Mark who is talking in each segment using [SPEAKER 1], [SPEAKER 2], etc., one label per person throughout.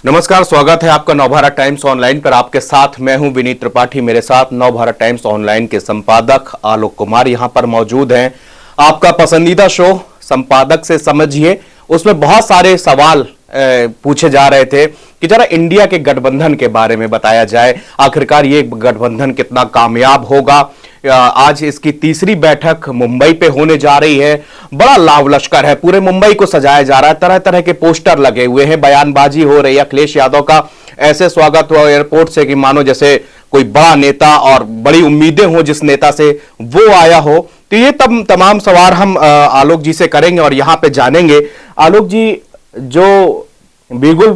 [SPEAKER 1] नमस्कार, स्वागत है आपका नवभारत टाइम्स ऑनलाइन पर। आपके साथ मैं हूं विनीत त्रिपाठी। मेरे साथ नवभारत टाइम्स ऑनलाइन के संपादक आलोक कुमार यहां पर मौजूद हैं। आपका पसंदीदा शो संपादक से समझिए, उसमें बहुत सारे सवाल पूछे जा रहे थे कि जरा इंडिया के गठबंधन के बारे में बताया जाए। आखिरकार ये गठबंधन कितना कामयाब होगा। आज इसकी तीसरी बैठक मुंबई पे होने जा रही है। बड़ा लाव लश्कर है, पूरे मुंबई को सजाया जा रहा है, तरह तरह के पोस्टर लगे हुए हैं, बयानबाजी हो रही है। अखिलेश यादव का ऐसे स्वागत हुआ एयरपोर्ट से कि मानो जैसे कोई बड़ा नेता और बड़ी उम्मीदें हो जिस नेता से, वो आया हो। तो ये तमाम सवाल हम आलोक जी से करेंगे और यहां पे जानेंगे। आलोक जी, जो बिगुल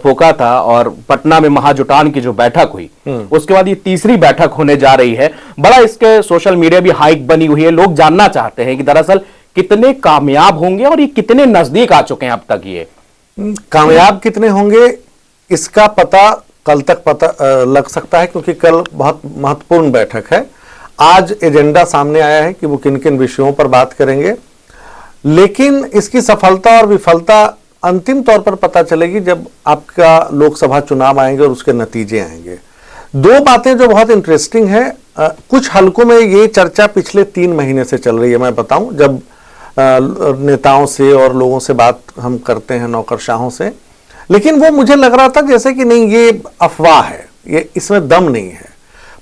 [SPEAKER 1] फूका था और पटना में महाजुटान की जो बैठक हुई, उसके बाद ये तीसरी बैठक होने जा रही है। बड़ा इसके सोशल मीडिया भी हाइक बनी हुई है। लोग जानना चाहते हैं कि दरअसल कितने कामयाब होंगे और ये कितने नजदीक आ चुके हैं अब तक। ये
[SPEAKER 2] कामयाब कितने होंगे इसका पता कल तक पता लग सकता है, क्योंकि कल बहुत महत्वपूर्ण बैठक है। आज एजेंडा सामने आया है कि वो किन किन विषयों पर बात करेंगे, लेकिन इसकी सफलता और विफलता अंतिम तौर पर पता चलेगी जब आपका लोकसभा चुनाव आएंगे और उसके नतीजे आएंगे। दो बातें जो बहुत इंटरेस्टिंग है, कुछ हलकों में ये चर्चा पिछले 3 महीने से चल रही है। मैं बताऊं, जब नेताओं से और लोगों से बात हम करते हैं, नौकरशाहों से, लेकिन वो मुझे लग रहा था जैसे कि नहीं, ये अफवाह है, ये इसमें दम नहीं है।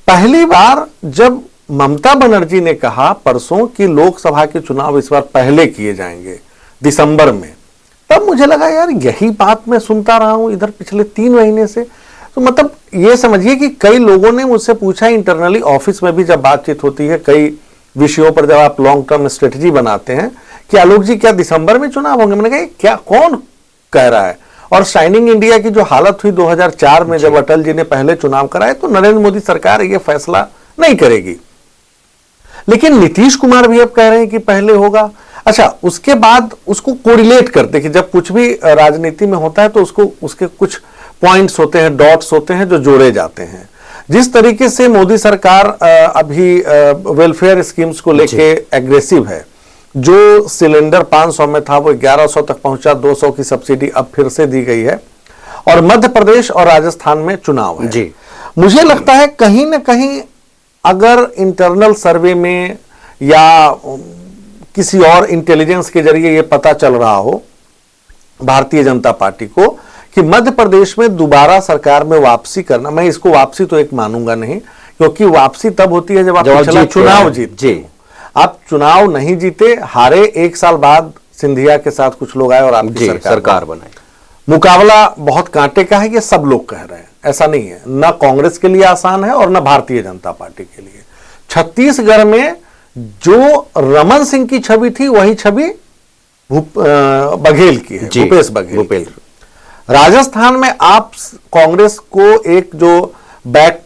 [SPEAKER 2] पहली बार जब ममता बनर्जी ने कहा परसों कि लोकसभा के चुनाव इस बार पहले किए जाएंगे दिसंबर में, तब मुझे लगा यार यही बात मैं सुनता रहा हूं इधर पिछले 3 महीने से। तो मतलब ये समझिए कि कई लोगों ने मुझसे पूछा इंटरनली, ऑफिस में भी जब बातचीत होती है कई विषयों पर, जब आप लॉन्ग टर्म स्ट्रेटेजी बनाते हैं, कि आलोक जी क्या दिसंबर में चुनाव होंगे? मैंने कहा क्या, कौन कह रहा है? और शाइनिंग इंडिया की जो हालत हुई 2004 में जब अटल जी ने पहले चुनाव कराए, तो नरेंद्र मोदी सरकार ये फैसला नहीं करेगी। लेकिन नीतीश कुमार भी अब कह रहे हैं कि पहले होगा। अच्छा, उसके बाद उसको कोरिलेट करते कि जब कुछ भी राजनीति में होता है तो उसको उसके कुछ पॉइंट्स होते हैं, डॉट्स होते हैं जो जोड़े जाते हैं। जिस तरीके से मोदी सरकार अभी वेलफेयर स्कीम्स को लेके एग्रेसिव है, जो सिलेंडर 500 में था वो 1100 तक पहुंचा, 200 की सब्सिडी अब फिर से दी गई है, और मध्य प्रदेश और राजस्थान में चुनाव है जी। मुझे लगता है कहीं ना कहीं अगर इंटरनल सर्वे में या किसी और इंटेलिजेंस के जरिए यह पता चल रहा हो भारतीय जनता पार्टी को कि मध्य प्रदेश में दोबारा सरकार में वापसी करना, मैं इसको वापसी तो एक मानूंगा नहीं, क्योंकि वापसी तब होती है जब आप चुनाव जीते। आप चुनाव नहीं जीते, हारे, 1 साल बाद सिंधिया के साथ कुछ लोग आए और आपकी सरकार बनाई। मुकाबला बहुत कांटे का है, ये सब लोग कह रहे हैं। ऐसा नहीं है, ना कांग्रेस के लिए आसान है और ना भारतीय जनता पार्टी के लिए। छत्तीसगढ़ में जो रमन सिंह की छवि थी वही छवि बघेल की है, भूपेश बघेल। राजस्थान में आप कांग्रेस को एक जो बैक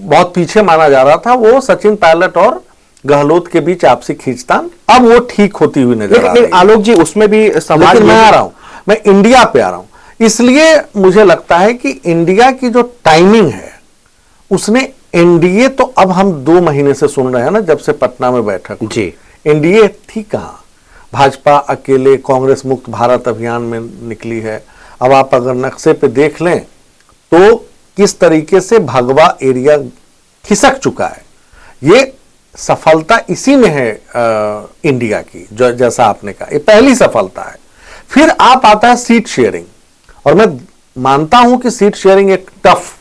[SPEAKER 2] बहुत पीछे माना जा रहा था, वो सचिन पायलट और गहलोत के बीच आपसी खींचतान अब वो ठीक होती हुई नजर आ रही है।
[SPEAKER 1] आलोक जी, उसमें भी
[SPEAKER 2] सवाल मैं आ रहा हूं, मैं इंडिया पे आ रहा हूं। इसलिए मुझे लगता है कि इंडिया की जो टाइमिंग है उसने, एनडीए तो अब हम 2 महीने से सुन रहे हैं ना, जब से पटना में बैठक जी, एनडीए थी कहां? भाजपा अकेले कांग्रेस मुक्त भारत अभियान में निकली है। अब आप अगर नक्शे पे देख लें तो किस तरीके से भगवा एरिया खिसक चुका है। ये सफलता इसी में है इंडिया की, जो जैसा आपने कहा, ये पहली सफलता है। फिर आप आता है सीट शेयरिंग, और मैं मानता हूं कि सीट शेयरिंग एक टफ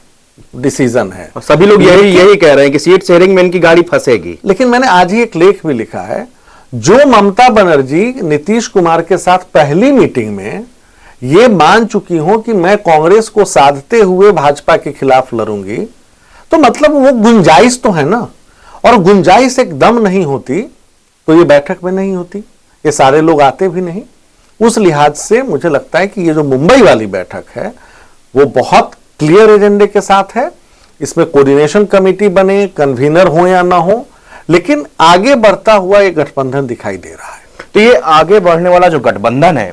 [SPEAKER 2] डिसीजन है,
[SPEAKER 1] सभी लोग यही कह रहे हैं कि सीट शेयरिंग में इनकी गाड़ी फंसेगी।
[SPEAKER 2] लेकिन मैंने आज ही एक लेख भी लिखा है, जो ममता बनर्जी नीतीश कुमार के साथ पहली मीटिंग में यह मान चुकी हो कि मैं कांग्रेस को साधते हुए भाजपा के खिलाफ लड़ूंगी, तो मतलब वो गुंजाइश तो है ना, और गुंजाइश एकदम नहीं होती तो ये बैठक में नहीं होती, ये सारे लोग आते भी नहीं। उस लिहाज से मुझे लगता है कि ये जो मुंबई वाली बैठक है वो बहुत क्लियर एजेंडे के साथ है। इसमें कोऑर्डिनेशन कमेटी बने, कन्वीनर हो या ना हो, लेकिन आगे बढ़ता हुआ ये गठबंधन दिखाई दे रहा है।
[SPEAKER 1] तो ये आगे बढ़ने वाला जो गठबंधन है,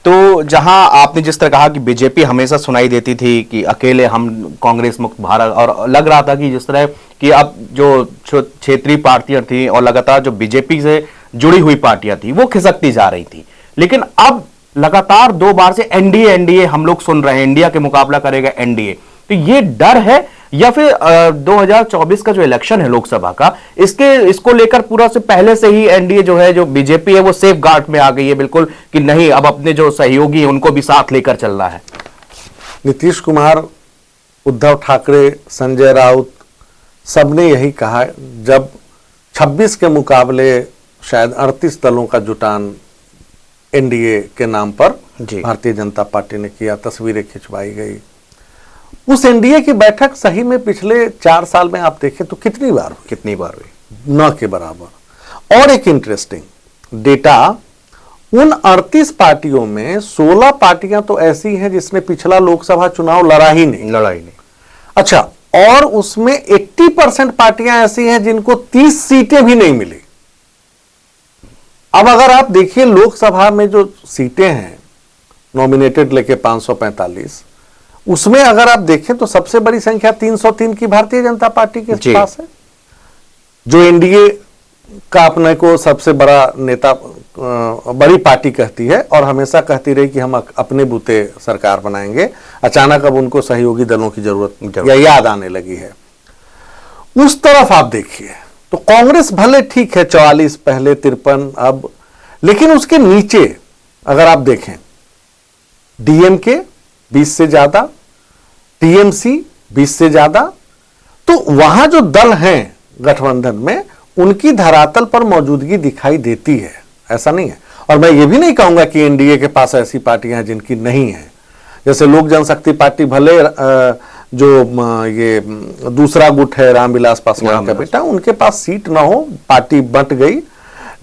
[SPEAKER 1] तो जहां आपने जिस तरह कहा कि बीजेपी हमेशा सुनाई देती थी कि अकेले हम कांग्रेस मुक्त भारत, और लग रहा था कि जिस तरह कि अब जो क्षेत्रीय पार्टियां थी और लगातार जो बीजेपी से जुड़ी हुई पार्टियां थी वो खिसकती जा रही थी, लेकिन अब लगातार 2 बार से एनडीए एनडीए हम लोग सुन रहे हैं, इंडिया के मुकाबला करेगा एनडीए, तो ये डर है या फिर 2024 का जो इलेक्शन है लोकसभा का, इसको लेकर पूरा से पहले से ही एनडीए जो है, जो बीजेपी है, वो सेफ गार्ड में आ गई है बिल्कुल कि नहीं, अब अपने जो सहयोगी हैं उनको भी साथ लेकर चलना है?
[SPEAKER 2] नीतीश कुमार, उद्धव ठाकरे, संजय राउत सबने यही कहा। जब 26 के मुकाबले शायद 38 दलों का जुटान एनडीए के नाम पर भारतीय जनता पार्टी ने किया, तस्वीरें खिंचवाई गई। उस एनडीए की बैठक सही में पिछले 4 साल में आप देखें तो कितनी बार हुई? न के बराबर। और एक इंटरेस्टिंग डेटा, उन 38 पार्टियों में 16 पार्टियां तो ऐसी हैं जिसने पिछला लोकसभा चुनाव लड़ा ही नहीं। अच्छा, और उसमें 80% पार्टियां ऐसी हैं जिनको 30 सीटें भी नहीं मिली। अब अगर आप देखिए लोकसभा में जो सीटें हैं नॉमिनेटेड लेके 545, उसमें अगर आप देखें तो सबसे बड़ी संख्या 303 की भारतीय जनता पार्टी के पास है, जो एनडीए का अपने को सबसे बड़ा नेता, बड़ी पार्टी कहती है और हमेशा कहती रही कि हम अपने बूते सरकार बनाएंगे। अचानक अब उनको सहयोगी दलों की जरूरत या याद आने लगी है। उस तरफ आप देखिए तो कांग्रेस भले ठीक है 44, पहले 53 अब, लेकिन उसके नीचे अगर आप देखें डीएमके 20 से ज्यादा, टीएमसी 20 से ज्यादा, तो वहां जो दल हैं गठबंधन में उनकी धरातल पर मौजूदगी दिखाई देती है, ऐसा नहीं है। और मैं ये भी नहीं कहूंगा कि एनडीए के पास ऐसी पार्टियां हैं जिनकी नहीं है। जैसे लोक जनशक्ति पार्टी भले जो ये दूसरा गुट है रामविलास पासवान का बेटा, उनके पास सीट ना हो, पार्टी बंट गई,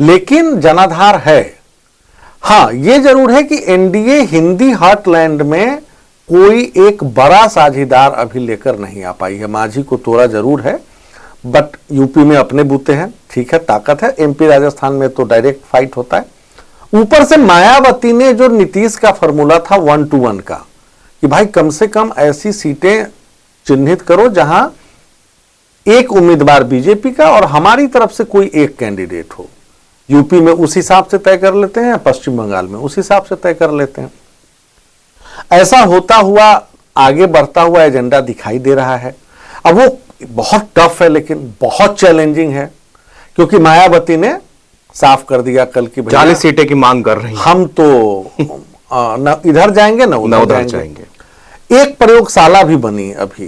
[SPEAKER 2] लेकिन जनाधार है। हां, ये जरूर है कि एनडीए हिंदी हार्टलैंड में कोई एक बड़ा साझीदार अभी लेकर नहीं आ पाई है। मांझी को तोड़ा जरूर है, बट यूपी में अपने बूते हैं, ठीक है, ताकत है। एमपी राजस्थान में तो डायरेक्ट फाइट होता है। ऊपर से मायावती ने जो नीतीश का फॉर्मूला था 1 to 1 का, कि भाई कम से कम ऐसी सीटें चिन्हित करो जहां एक उम्मीदवार बीजेपी का और हमारी तरफ से कोई एक कैंडिडेट हो। यूपी में उस हिसाब से तय कर लेते हैं, पश्चिम बंगाल में उस हिसाब से तय कर लेते हैं। ऐसा होता हुआ आगे बढ़ता हुआ एजेंडा दिखाई दे रहा है। अब वो बहुत टफ है, लेकिन बहुत चैलेंजिंग है, क्योंकि मायावती ने साफ कर दिया कल की
[SPEAKER 1] 40 सीटें की मांग कर रही हैं।
[SPEAKER 2] हम तो न इधर जाएंगे न उधर जाएंगे। एक प्रयोगशाला भी बनी अभी,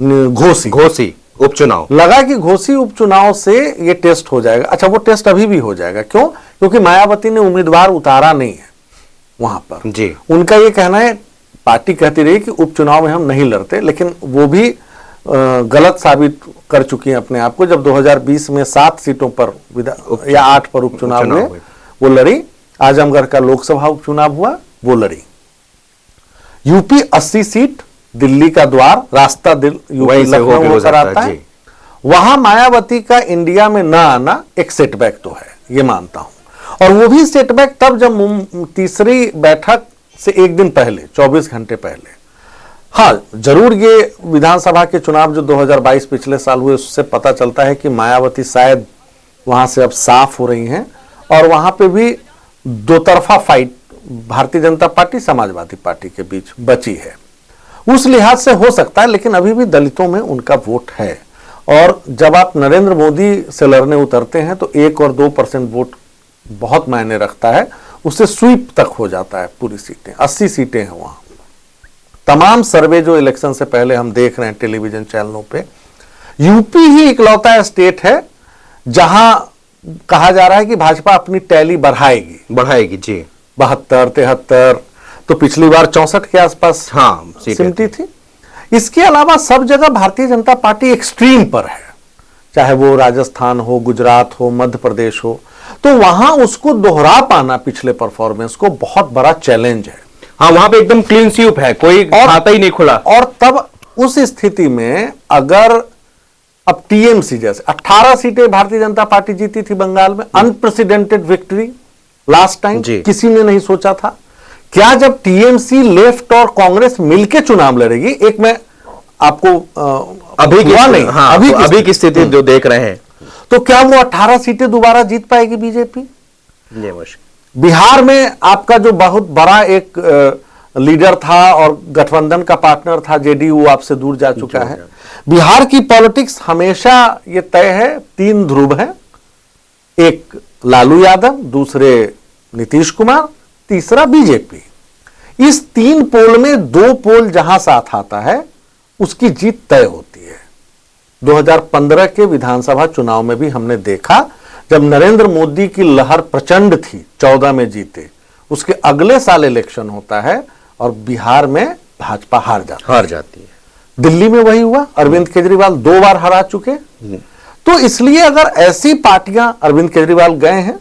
[SPEAKER 2] घोसी उपचुनाव, लगा कि घोसी उपचुनाव से ये टेस्ट हो जाएगा। अच्छा, वो टेस्ट अभी भी हो जाएगा, क्यों? क्योंकि मायावती ने उम्मीदवार उतारा नहीं है वहां पर जी। उनका ये कहना है, पार्टी कहती रही कि उपचुनाव में हम नहीं लड़ते, लेकिन वो भी गलत साबित कर चुकी है अपने आप को, जब 2020 में 7 सीटों पर या 8 पर उपचुनाव में वो लड़ी। आजमगढ़ का लोकसभा उपचुनाव हुआ, वो लड़ी। यूपी 80 सीट, दिल्ली का द्वार, रास्ता यूपी लखनऊ होकर आता है, वहां मायावती का इंडिया में न आना एक सेटबैक तो है, ये मानता हूं। और वो भी सेटबैक तब जब तीसरी बैठक से एक दिन पहले, 24 घंटे पहले। हाँ, जरूर ये विधानसभा के चुनाव जो 2022 पिछले साल हुए, उससे पता चलता है कि मायावती शायद वहां से अब साफ हो रही हैं, और वहां पे भी दो तरफा fight Bharatiya Janata party Samajwadi party के बीच बची है। उस लिहाज से हो सकता है, लेकिन अभी भी दलितों में उनका वोट है। और जब आप नरेंद्र मोदी से लड़ने उतरते हैं तो 1 और 2% वोट बहुत मायने रखता है, उससे स्वीप तक हो जाता है पूरी सीटें। 80 सीटें हैं वहां। तमाम सर्वे जो इलेक्शन से पहले हम देख रहे हैं टेलीविजन चैनलों पे, यूपी ही इकलौता स्टेट है जहां कहा जा रहा है कि भाजपा अपनी टैली बढ़ाएगी जी। 72, 73, तो पिछली बार 64 के आसपास सिमटी थी। इसके अलावा सब जगह भारतीय जनता पार्टी एक्सट्रीम पर है, चाहे वो राजस्थान हो, गुजरात हो, मध्य प्रदेश हो, तो वहां उसको दोहरा पाना पिछले परफॉर्मेंस को बहुत बड़ा चैलेंज है।
[SPEAKER 1] हाँ, वहां पे एकदम क्लीन स्वीप है, कोई खाता ही नहीं खुला।
[SPEAKER 2] और तब उस स्थिति में अगर अब टीएमसी जैसे 18 सीटें भारतीय जनता पार्टी जीती थी बंगाल में, अनप्रेसिडेंटेड विक्ट्री लास्ट टाइम, किसी ने नहीं सोचा था। क्या जब टीएमसी, लेफ्ट और कांग्रेस मिलकर चुनाव लड़ेगी, एक मैं आपको
[SPEAKER 1] अभी की स्थिति जो देख रहे हैं,
[SPEAKER 2] तो क्या वो 18 सीटें दोबारा जीत पाएगी बीजेपी? बिहार में आपका जो बहुत बड़ा एक लीडर था और गठबंधन का पार्टनर था जेडीयू, आपसे दूर जा चुका है। बिहार की पॉलिटिक्स हमेशा ये तय है, 3 ध्रुव है, एक लालू यादव, दूसरे नीतीश कुमार, तीसरा बीजेपी। इस 3 पोल में 2 पोल जहां साथ आता है उसकी जीत तय होती है। 2015 के विधानसभा चुनाव में भी हमने देखा, जब नरेंद्र मोदी की लहर प्रचंड थी, 14 में जीते, उसके अगले साल इलेक्शन होता है और बिहार में भाजपा हार जाती है। दिल्ली में वही हुआ, अरविंद केजरीवाल 2 बार हरा चुके। तो इसलिए अगर ऐसी पार्टियां, अरविंद केजरीवाल गए हैं,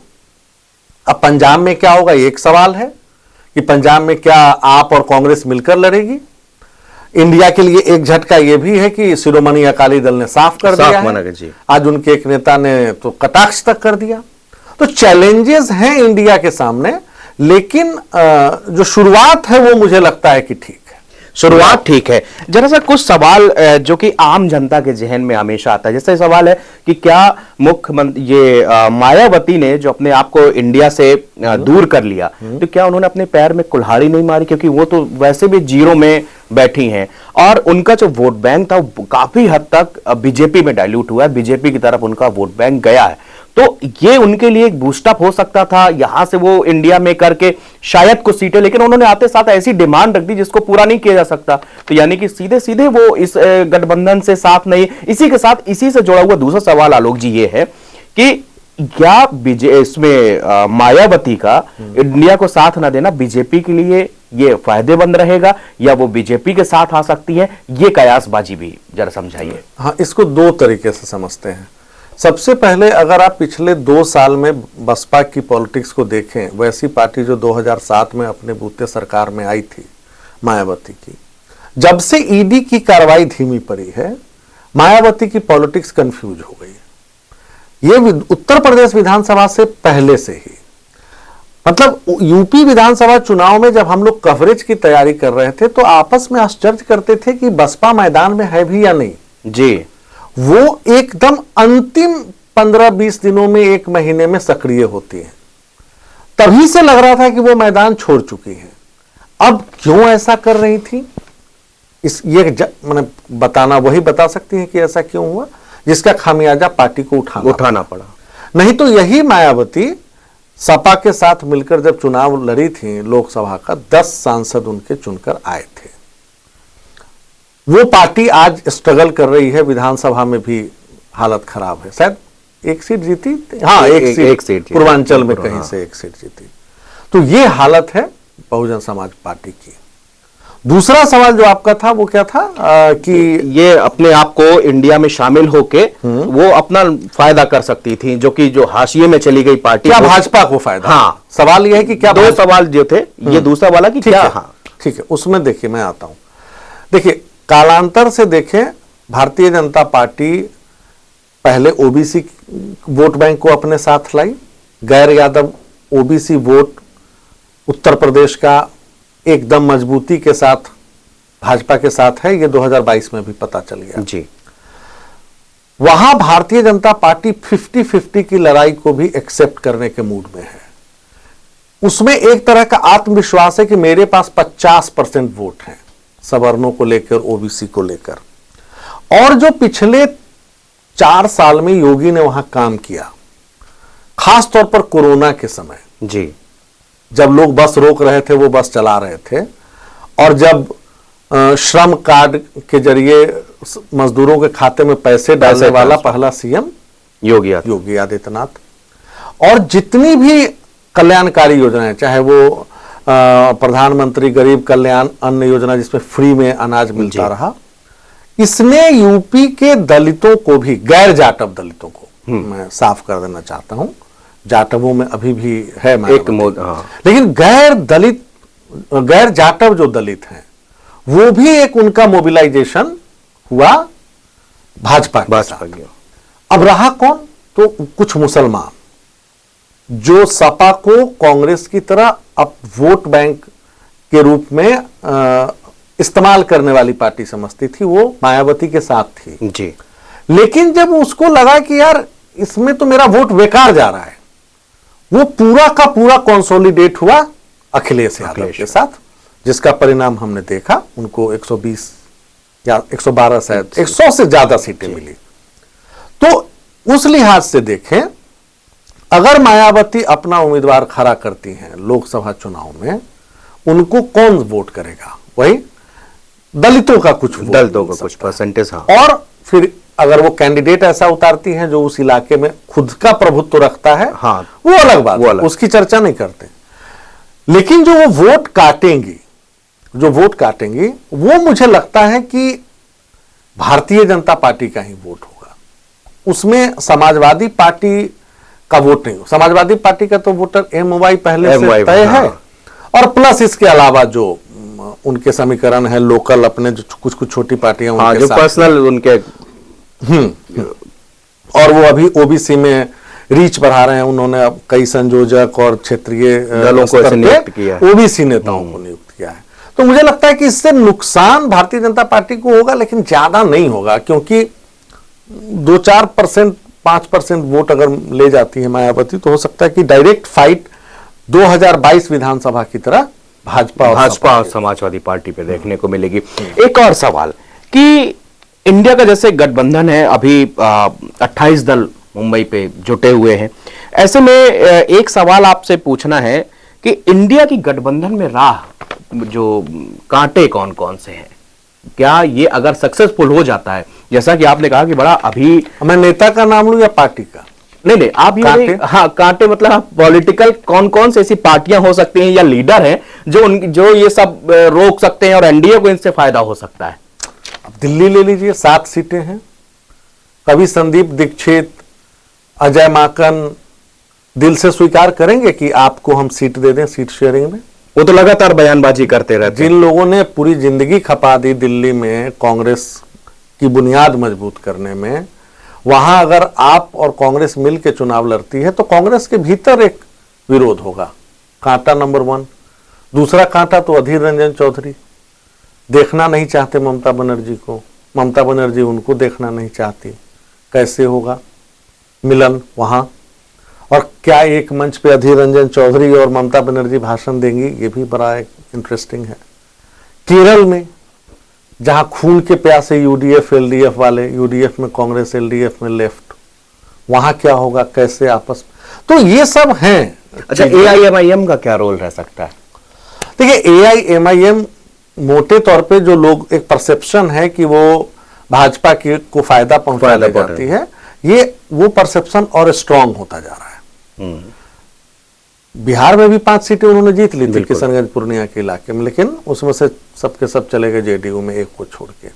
[SPEAKER 2] अब पंजाब में क्या होगा, एक सवाल है कि पंजाब में क्या आप और कांग्रेस मिलकर लड़ेगी। इंडिया के लिए एक झटका यह भी है कि शिरोमणि अकाली दल ने साफ कर दिया है। आज उनके एक नेता ने तो कटाक्ष तक कर दिया। तो चैलेंजेस हैं इंडिया के सामने, लेकिन जो शुरुआत है वो मुझे लगता है कि ठीक है।
[SPEAKER 1] शुरुआत ठीक है। जरा सा कुछ सवाल जो कि आम जनता के जहन में हमेशा आता है, जैसे सवाल है कि क्या मुख्यमंत्री ये मायावती ने जो अपने आप को इंडिया से दूर कर लिया, तो क्या उन्होंने अपने पैर में कुल्हाड़ी नहीं मारी? क्योंकि वो तो वैसे भी जीरो में बैठी हैं और उनका जो वोट बैंक था वो काफी हद तक बीजेपी में डाइल्यूट हुआ है, बीजेपी की तरफ उनका वोट बैंक गया है। तो ये उनके लिए एक बूस्टअप हो सकता था, यहां से वो इंडिया में करके शायद कुछ सीटें, लेकिन उन्होंने आते साथ ऐसी डिमांड रख दी जिसको पूरा नहीं किया जा सकता। तो यानी कि सीधे सीधे वो इस गठबंधन से साथ नहीं। इसी के साथ इसी से जुड़ा हुआ दूसरा सवाल आलोक जी ये है कि क्या इसमें मायावती का इंडिया को साथ ना देना बीजेपी के लिए ये फायदेमंद रहेगा या वो बीजेपी के साथ आ सकती है? ये कयासबाजी भी जरा समझाइए।
[SPEAKER 2] हाँ, इसको 2 तरीके से समझते हैं। सबसे पहले अगर आप पिछले 2 साल में बसपा की पॉलिटिक्स को देखें, वैसी पार्टी जो 2007 में अपने बूते सरकार में आई थी, मायावती की, जब से ईडी की कार्रवाई धीमी पड़ी है, मायावती की पॉलिटिक्स कंफ्यूज हो गई। ये उत्तर प्रदेश विधानसभा से पहले से ही, मतलब यूपी विधानसभा चुनाव में जब हम लोग कवरेज की तैयारी कर रहे थे तो आपस में आश्चर्य करते थे कि बसपा मैदान में है भी या नहीं
[SPEAKER 1] जी।
[SPEAKER 2] वो एकदम अंतिम 15-20 दिनों में, 1 महीने में सक्रिय होती है। तभी से लग रहा था कि वो मैदान छोड़ चुकी है। अब क्यों ऐसा कर रही थी, मैंने बताना वही बता सकती है कि ऐसा क्यों हुआ, जिसका खामियाजा पार्टी को उठाना पड़ा। नहीं तो यही मायावती सपा के साथ मिलकर जब चुनाव लड़ी थी लोकसभा का, 10 सांसद उनके चुनकर आए थे। वो पार्टी आज स्ट्रगल कर रही है, विधानसभा में भी हालत खराब है। शायद 1 सीट जीती, हाँ एक सीट पूर्वांचल में कहीं से 1 सीट जीती। तो ये हालत है बहुजन समाज पार्टी की। दूसरा सवाल जो आपका था वो क्या था कि
[SPEAKER 1] ये अपने आप को इंडिया में शामिल होके वो अपना फायदा कर सकती थी, जो कि जो हाशिए में चली गई पार्टी,
[SPEAKER 2] क्या भाजपा को फायदा? हाँ, सवाल ये है कि क्या
[SPEAKER 1] 2 सवाल जो थे, ये दूसरा वाला कि क्या? हाँ
[SPEAKER 2] ठीक है, उसमें देखिए मैं आता हूं। देखिए, कालांतर से देखें, भारतीय जनता पार्टी पहले ओबीसी वोट बैंक को अपने साथ लाई। गैर यादव ओबीसी वोट उत्तर प्रदेश का एकदम मजबूती के साथ भाजपा के साथ है, ये 2022 में भी पता चल गया
[SPEAKER 1] जी।
[SPEAKER 2] वहां भारतीय जनता पार्टी 50-50 की लड़ाई को भी एक्सेप्ट करने के मूड में है। उसमें एक तरह का आत्मविश्वास है कि मेरे पास 50% वोट हैं, सवर्णों को लेकर, ओबीसी को लेकर। और जो पिछले 4 साल में योगी ने वहां काम किया, खास तौर पर कोरोना के समय
[SPEAKER 1] जी,
[SPEAKER 2] जब लोग बस रोक रहे थे वो बस चला रहे थे, और जब श्रम कार्ड के जरिए मजदूरों के खाते में पैसे डालने वाला पहला सीएम योगी आदित्यनाथ, और जितनी भी कल्याणकारी योजनाएं, चाहे वो प्रधानमंत्री गरीब कल्याण अन्न योजना जिसमें फ्री में अनाज मिलता रहा, इसने यूपी के दलितों को भी, गैर जाटव दलितों को, मैं साफ कर देना चाहता हूं, जाटवों में अभी भी है एक लेकिन गैर जाटव जो दलित हैं वो भी एक उनका मोबिलाइजेशन हुआ भाजपा के। अब रहा कौन, तो कुछ मुसलमान जो सपा को कांग्रेस की तरह अब वोट बैंक के रूप में इस्तेमाल करने वाली पार्टी समझती थी, वो मायावती के साथ थी वो पूरा का पूरा कंसोलिडेट हुआ अखिलेश यादव के साथ, जिसका परिणाम हमने देखा। उनको 120 या 112 शायद 100 से ज्यादा सीटें मिली। तो उस लिहाज से देखें, अगर मायावती अपना उम्मीदवार खड़ा करती हैं लोकसभा चुनाव में, उनको कौन वोट करेगा? वही दलितों का कुछ
[SPEAKER 1] परसेंटेज। हाँ।
[SPEAKER 2] और फिर अगर वो कैंडिडेट ऐसा उतारती हैं जो उस इलाके में खुद का प्रभुत्व रखता है,
[SPEAKER 1] हाँ,
[SPEAKER 2] वो अलग बात है, उसकी चर्चा नहीं करते। लेकिन जो वो वोट काटेंगी वो मुझे लगता है कि भारतीय जनता पार्टी का ही वोट होगा। उसमें समाजवादी पार्टी का वोट नहीं हो। समाजवादी पार्टी का तो वोटर MY पहले से तय है, और प्लस इसके अलावा जो उनके समीकरण है लोकल, अपने जो कुछ छोटी पार्टियां,
[SPEAKER 1] हाँ, जो पर्सनल उनके,
[SPEAKER 2] और वो अभी OBC में रीच बढ़ा रहे हैं। उन्होंने अब कई संयोजक और क्षेत्रीय
[SPEAKER 1] दलों को नियुक्त किया है,
[SPEAKER 2] OBC नेताओं को नियुक्त किया है। तो मुझे लगता है कि इससे नुकसान भारतीय जनता पार्टी को होगा, लेकिन ज्यादा नहीं होगा, क्योंकि 2-4%, 5% वोट अगर ले जाती है मायावती, तो हो सकता है कि डायरेक्ट फाइट 2022 विधानसभा की तरह भाजपा
[SPEAKER 1] और समाजवादी पार्टी पे देखने को मिलेगी। एक और सवाल कि इंडिया का जैसे गठबंधन है, अभी 28 दल मुंबई पे जुटे हुए हैं। ऐसे में एक सवाल आपसे पूछना है कि इंडिया की गठबंधन में राह जो कांटे कौन कौन से हैं? क्या ये अगर सक्सेसफुल हो जाता है, जैसा कि आपने कहा कि बड़ा अभी,
[SPEAKER 2] मैं नेता का नाम लूं या पार्टी का?
[SPEAKER 1] नहीं, आप ये कांटे? हाँ, कांटे मतलब पॉलिटिकल कौन कौन से ऐसी पार्टियां हो सकती हैं या लीडर हैं जो ये सब रोक सकते हैं और एनडीए को इनसे फायदा हो सकता है?
[SPEAKER 2] अब दिल्ली ले लीजिए, 7 सीटें हैं। कभी संदीप दीक्षित, अजय माकन दिल से स्वीकार करेंगे कि आपको हम सीट दे दें, सीट शेयरिंग में?
[SPEAKER 1] वो तो लगातार बयानबाजी करते रहते हैं।
[SPEAKER 2] जिन लोगों ने पूरी जिंदगी खपा दी दिल्ली में कांग्रेस की बुनियाद मजबूत करने में, वहां अगर आप और कांग्रेस मिलकर चुनाव लड़ती है तो कांग्रेस के भीतर एक विरोध होगा। कांटा नंबर 1। दूसरा कांटा तो अधीर रंजन चौधरी देखना नहीं चाहते ममता बनर्जी को, ममता बनर्जी उनको देखना नहीं चाहती। कैसे होगा मिलन वहां? और क्या एक मंच पे अधीर रंजन चौधरी और ममता बनर्जी भाषण देंगी? ये भी बड़ा एक इंटरेस्टिंग है। केरल में जहां खून के प्यासे UDF LDF वाले, UDF में कांग्रेस, LDF में लेफ्ट, वहां क्या होगा? कैसे आपस में? तो ये सब हैं।
[SPEAKER 1] अच्छा, AIMIM का क्या रोल रह सकता है?
[SPEAKER 2] देखिए, AIMIM मोटे तौर पे जो लोग, एक परसेप्शन है कि वो भाजपा को फायदा पहुंचाने जाती है, ये वो परसेप्शन और स्ट्रांग होता जा रहा है। बिहार में भी 5 सीटें उन्होंने जीत ली थी किशनगंज पूर्णिया के इलाके में, लेकिन उसमें से सबके सब चले गए JDU में, एक को छोड़ के।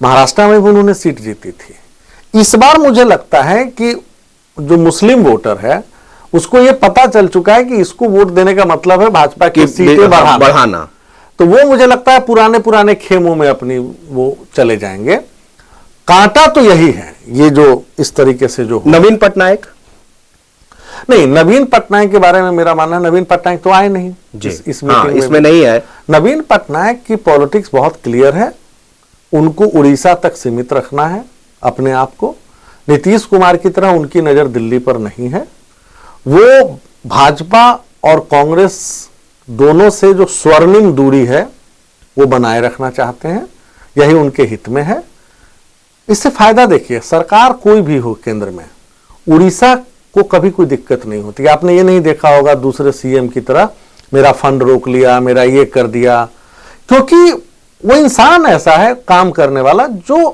[SPEAKER 2] महाराष्ट्र में भी उन्होंने सीट जीती थी। इस बार मुझे लगता है कि जो मुस्लिम वोटर है उसको ये पता चल चुका है कि इसको वोट देने का मतलब है भाजपा की सीटें बढ़ाना। तो वो मुझे लगता है पुराने खेमों में अपनी वो चले जाएंगे। कांटा तो यही है, ये जो इस तरीके से जो
[SPEAKER 1] नवीन पटनायक
[SPEAKER 2] नहीं, नवीन पटनायक के बारे में मेरा मानना है, नवीन पटनायक तो आए नहीं इस मीटिंग में।
[SPEAKER 1] इसमें नहीं है।
[SPEAKER 2] नवीन पटनायक की पॉलिटिक्स बहुत क्लियर है। उनको उड़ीसा तक सीमित रखना है अपने आप को। नीतीश कुमार की तरह उनकी नजर दिल्ली पर नहीं है। वो भाजपा और कांग्रेस दोनों से जो स्वर्णिम दूरी है वो बनाए रखना चाहते हैं, यही उनके हित में है। इससे फायदा देखिए, सरकार कोई भी हो केंद्र में, उड़ीसा को कभी कोई दिक्कत नहीं होती। आपने ये नहीं देखा होगा दूसरे CM की तरह मेरा फंड रोक लिया, मेरा ये कर दिया, क्योंकि वो इंसान ऐसा है काम करने वाला जो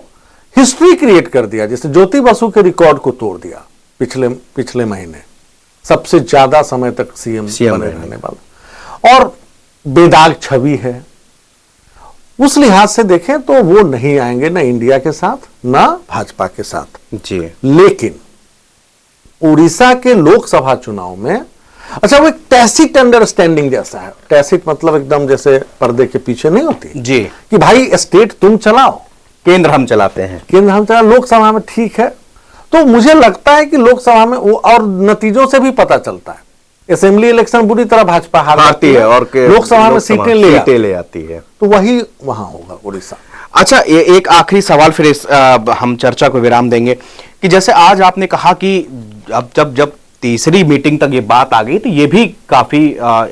[SPEAKER 2] हिस्ट्री क्रिएट कर दिया। जैसे ज्योति बसु के रिकॉर्ड को तोड़ दिया पिछले महीने, सबसे ज्यादा समय तक CM बने रहने वाला, और बेदाग छवि है। उस लिहाज से देखें तो वो नहीं आएंगे ना इंडिया के साथ ना भाजपा के साथ
[SPEAKER 1] जी।
[SPEAKER 2] लेकिन उड़ीसा के लोकसभा चुनाव में, अच्छा, वो एक टैसिट अंडरस्टैंडिंग जैसा है। टैसिट मतलब एकदम जैसे पर्दे के पीछे नहीं होती
[SPEAKER 1] जी, कि
[SPEAKER 2] भाई स्टेट तुम चलाओ,
[SPEAKER 1] केंद्र हम चलाते हैं,
[SPEAKER 2] केंद्र हम चला, लोकसभा में ठीक है। तो मुझे लगता है कि लोकसभा में वो, और नतीजों से भी पता चलता है, असेंबली इलेक्शन बुरी तरह भाजपा हारती है और लोकसभा में सीटें ले आती है, तो वही वहां होगा उड़ीसा।
[SPEAKER 1] अच्छा, एक आखिरी सवाल, फिर हम चर्चा को विराम देंगे कि जैसे आज आपने कहा कि अब जब तीसरी मीटिंग तक ये बात आ गई, तो ये भी काफी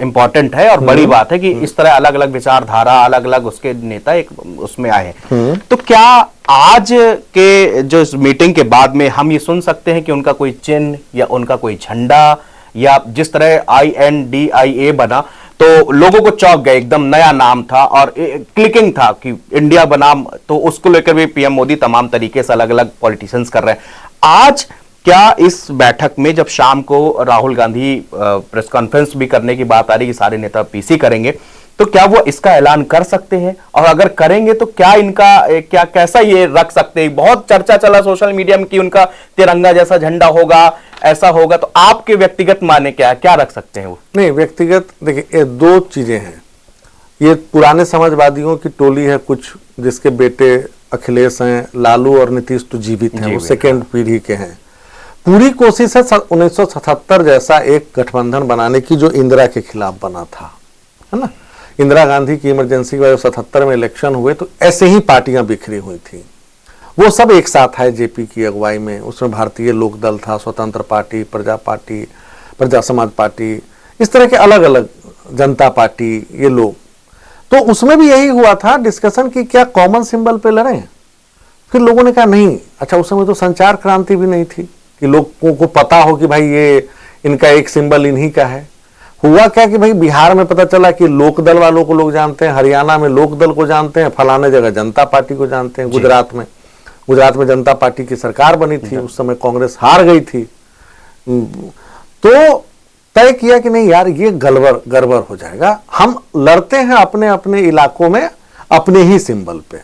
[SPEAKER 1] इंपॉर्टेंट है और बड़ी बात है कि इस तरह अलग अलग विचारधारा, अलग अलग उसके नेता एक उसमें आए हैं। तो क्या आज के जो इस मीटिंग के बाद में हम ये सुन सकते हैं कि उनका कोई चिन्ह या उनका कोई झंडा, या जिस तरह INDIA बना तो लोगों को चौंक गए, एकदम नया नाम था और क्लिकिंग था कि इंडिया बनाम, तो उसको लेकर भी पीएम मोदी तमाम तरीके से अलग अलग पॉलिटिशियंस कर रहे हैं। आज क्या इस बैठक में जब शाम को राहुल गांधी प्रेस कॉन्फ्रेंस भी करने की बात आ रही है कि सारे नेता पीसी करेंगे, तो क्या वो इसका ऐलान कर सकते हैं? और अगर करेंगे तो क्या इनका क्या कैसा ये रख सकते हैं? बहुत चर्चा चला सोशल मीडिया में कि उनका तिरंगा जैसा झंडा होगा, ऐसा होगा, तो आपके व्यक्तिगत माने क्या रख सकते हैं वो?
[SPEAKER 2] नहीं, व्यक्तिगत देखिए, ये दो चीजें हैं। ये पुराने समाजवादियों की टोली है कुछ, जिसके बेटे अखिलेश हैं, लालू और नीतीश तो जीवित हैं, वो सेकेंड पीढ़ी के हैं। पूरी कोशिश है 1977 जैसा एक गठबंधन बनाने की जो इंदिरा के खिलाफ बना था, है ना। इंदिरा गांधी की इमरजेंसी की वजह से 77 में इलेक्शन हुए, तो ऐसे ही पार्टियां बिखरी हुई थी। वो सब एक साथ है जेपी की अगुवाई में। उसमें भारतीय लोकदल था, स्वतंत्र पार्टी, प्रजा पार्टी, प्रजा समाज पार्टी, इस तरह के अलग अलग, जनता पार्टी, ये लोग। तो उसमें भी यही हुआ था डिस्कशन कि क्या कॉमन सिंबल पे लड़ें। फिर लोगों ने कहा नहीं। अच्छा, उस समय तो संचार क्रांति भी नहीं थी कि लोगों को पता हो कि भाई ये इनका एक सिंबल इन्हीं का है। हुआ क्या कि भाई बिहार में पता चला कि लोकदल वालों को लोग जानते हैं, हरियाणा में लोकदल को जानते हैं, फलाने जगह जनता पार्टी को जानते हैं, गुजरात में जनता पार्टी की सरकार बनी थी, उस समय कांग्रेस हार गई थी। तो तय किया कि नहीं यार, ये गड़बड़ हो जाएगा, हम लड़ते हैं अपने अपने इलाकों में अपने ही सिंबल पे।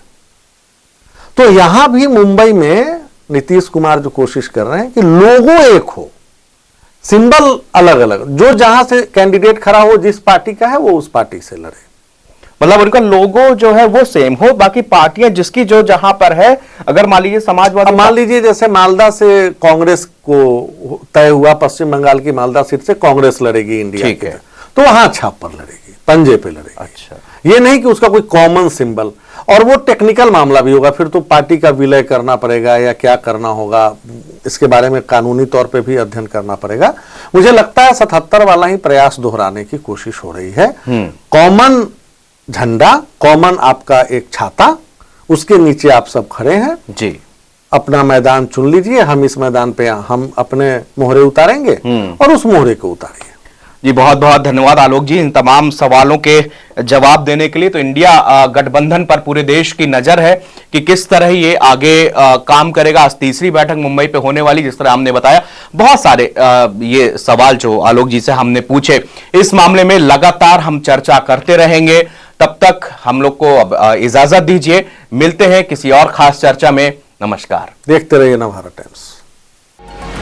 [SPEAKER 2] तो यहां भी मुंबई में नीतीश कुमार जो कोशिश कर रहे हैं कि लोगो एक हो, सिंबल अलग अलग, जो जहां से कैंडिडेट खड़ा हो, जिस पार्टी का है वो उस पार्टी से लड़े।
[SPEAKER 1] मतलब उनका लोगो जो है वो सेम हो, बाकी पार्टियां जिसकी जो जहां पर है, अगर मान लीजिए समाजवादी,
[SPEAKER 2] मान लीजिए जैसे मालदा से कांग्रेस को तय हुआ, पश्चिम बंगाल की मालदा सीट से कांग्रेस लड़ेगी इंडिया के, तो वहां छाप पर लड़ेगी, पंजे पे लड़ेगी।
[SPEAKER 1] अच्छा,
[SPEAKER 2] ये नहीं कि उसका कोई कॉमन सिंबल, और वो टेक्निकल मामला भी होगा, फिर तो पार्टी का विलय करना पड़ेगा या क्या करना होगा, इसके बारे में कानूनी तौर पे भी अध्ययन करना पड़ेगा। मुझे लगता है 77 वाला ही प्रयास दोहराने की कोशिश हो रही है। कॉमन झंडा, कॉमन आपका एक छाता, उसके नीचे आप सब खड़े हैं
[SPEAKER 1] जी,
[SPEAKER 2] अपना मैदान चुन लीजिए, हम इस मैदान पे हम अपने मोहरे उतारेंगे और उस मोहरे को उतारिए।
[SPEAKER 1] जी, बहुत बहुत धन्यवाद आलोक जी इन तमाम सवालों के जवाब देने के लिए। तो इंडिया गठबंधन पर पूरे देश की नजर है कि किस तरह ये आगे काम करेगा। आज तीसरी बैठक मुंबई पे होने वाली, जिस तरह हमने बताया, बहुत सारे ये सवाल जो आलोक जी से हमने पूछे, इस मामले में लगातार हम चर्चा करते रहेंगे। तब तक हम लोग को अब इजाजत दीजिए, मिलते हैं किसी और खास चर्चा में। नमस्कार।
[SPEAKER 2] देखते रहिए नवभारत टाइम्स।